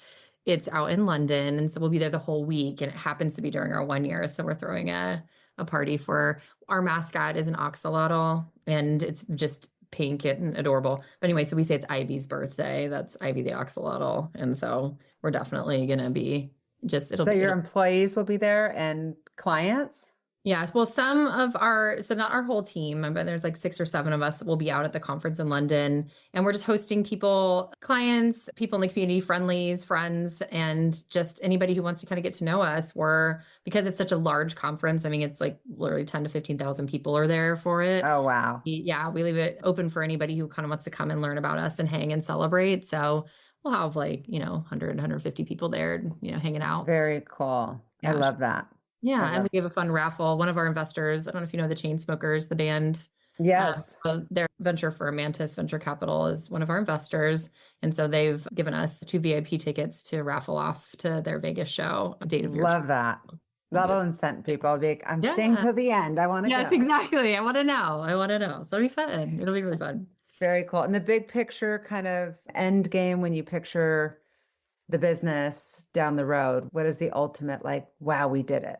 it's out in London. And so we'll be there the whole week. And it happens to be during our 1 year. So we're throwing a party for our mascot is an axolotl, and it's just pink and adorable. But anyway, so we say it's Ivy's birthday. That's Ivy the axolotl. And so we're definitely gonna be So your employees will be there and clients? Yes. Well, so not our whole team, but there's like 6 or 7 of us that will be out at the conference in London. And we're just hosting people, clients, people in the community, friends, and just anybody who wants to kind of get to know us. Because it's such a large conference, I mean, it's like literally 10 to 15,000 people are there for it. Oh, wow. Yeah, we leave it open for anybody who kind of wants to come and learn about us and hang and celebrate. So we'll have like, 100, 150 people there, hanging out. Very cool. I Yeah. love that. Yeah, and we have a fun raffle. One of our investors, I don't know if you know the Chainsmokers, the band. Yes. Their venture firm, Mantis Venture Capital, is one of our investors. And so they've given us 2 VIP tickets to raffle off to their Vegas show. Date of your Love that. That'll incent people. I'll be like, I'm staying till the end. I want to Yes, go. exactly. I want to know. So it'll be fun. It'll be really fun. Very cool. And the big picture kind of end game, when you picture the business down the road, what is the ultimate, like, wow, we did it?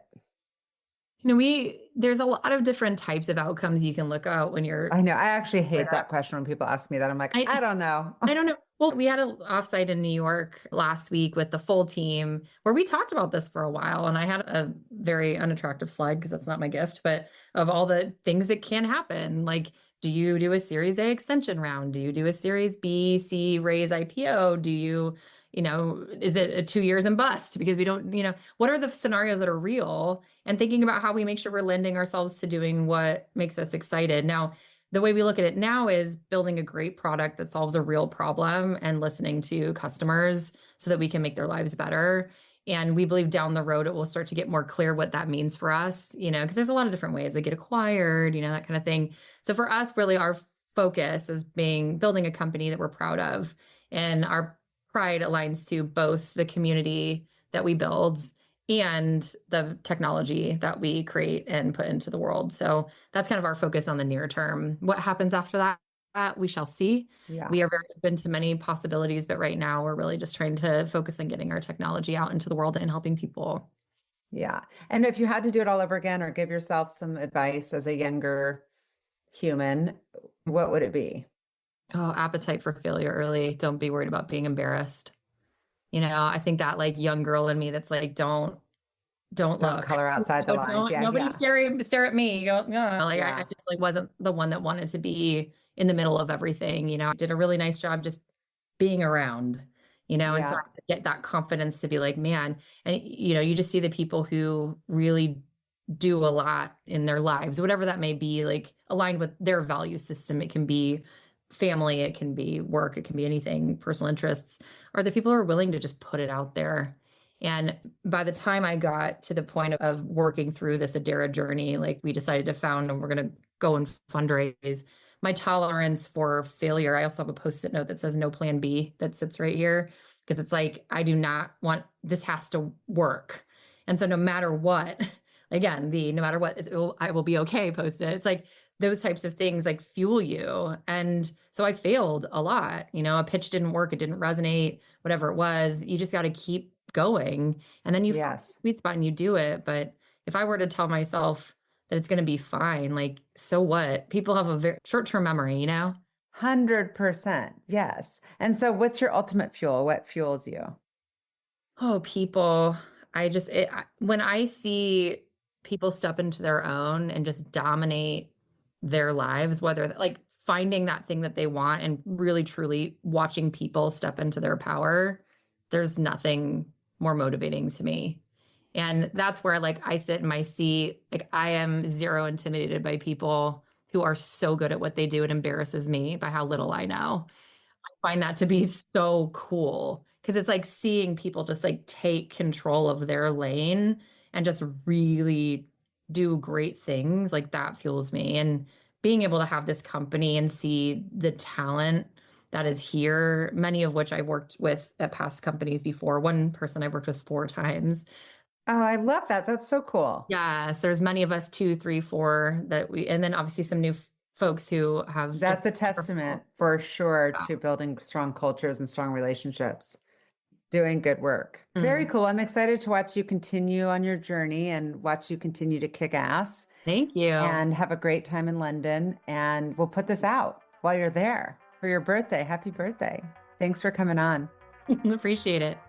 There's a lot of different types of outcomes you can look out when you're. I know. I actually hate that question when people ask me that. I'm like, I don't know. I don't know. Well, we had an offsite in New York last week with the full team where we talked about this for a while. And I had a very unattractive slide because that's not my gift, but of all the things that can happen, like, do you do a Series A extension round? Do you do a Series B, C raise IPO? Do you, is it a 2 years and bust? Because we don't, what are the scenarios that are real? And thinking about how we make sure we're lending ourselves to doing what makes us excited. Now, the way we look at it now is building a great product that solves a real problem and listening to customers so that we can make their lives better. And we believe down the road, it will start to get more clear what that means for us, because there's a lot of different ways they get acquired, that kind of thing. So for us, really our focus is building a company that we're proud of. And our pride aligns to both the community that we build and the technology that we create and put into the world. So that's kind of our focus on the near term. What happens after that, we shall see. Yeah. We are very open to many possibilities, but right now we're really just trying to focus on getting our technology out into the world and helping people. Yeah. And if you had to do it all over again or give yourself some advice as a younger human, what would it be? Oh, appetite for failure early. Don't be worried about being embarrassed. I think that like young girl in me that's like, don't look. Color outside the lines. Yeah. Nobody stare at me. Go, no. Like Yeah. I just like wasn't the one that wanted to be in the middle of everything. I did a really nice job just being around, and so I get that confidence to be like, man, and you just see the people who really do a lot in their lives, whatever that may be, like aligned with their value system. It can be family, it can be work, it can be anything, personal interests, are the people who are willing to just put it out there. And by the time I got to the point of working through this Edera journey, like we decided to found and we're going to go and fundraise. my tolerance for failure. I also have a post-it note that says no plan B that sits right here because it's like, I do not want, this has to work. And so no matter what, again, no matter what, I will be okay post-it. It's like those types of things like fuel you. And so I failed a lot, a pitch didn't work. It didn't resonate, whatever it was. You just got to keep going. And then you find the Yes. sweet spot and you do it. But if I were to tell myself that it's going to be fine, like, so what? People have a very short-term memory, 100%. Yes. And so what's your ultimate fuel? What fuels you? Oh, people. When I see people step into their own and just dominate their lives, whether like finding that thing that they want and really truly watching people step into their power, there's nothing more motivating to me. And that's where like I sit in my seat. Like I am zero intimidated by people who are so good at what they do. It embarrasses me by how little I know. Find that to be so cool because it's like seeing people just like take control of their lane and just really do great things. Like that fuels me. And being able to have this company and see the talent that is here, many of which I've worked with at past companies before. One person I worked with 4 times. Oh, I love that. That's so cool. Yes, there's many of us, 2, 3, 4 and then obviously some new folks who have That's just a testament for sure wow. to building strong cultures and strong relationships, doing good work. Very Mhm. cool. I'm excited to watch you continue on your journey and watch you continue to kick ass Thank you. and have a great time in London. And we'll put this out while you're there for your birthday. Happy birthday. Thanks for coming on. Appreciate it.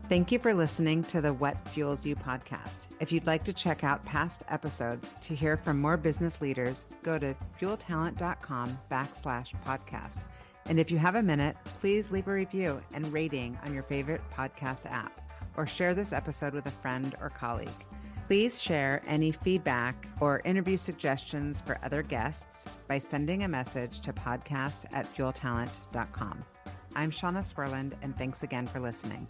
Thank you for listening to the What Fuels You podcast. If you'd like to check out past episodes to hear from more business leaders, go to fueltalent.com/podcast. And if you have a minute, please leave a review and rating on your favorite podcast app, or share this episode with a friend or colleague. Please share any feedback or interview suggestions for other guests by sending a message to podcast@fueltalent.com. I'm Shauna Swerland, and thanks again for listening.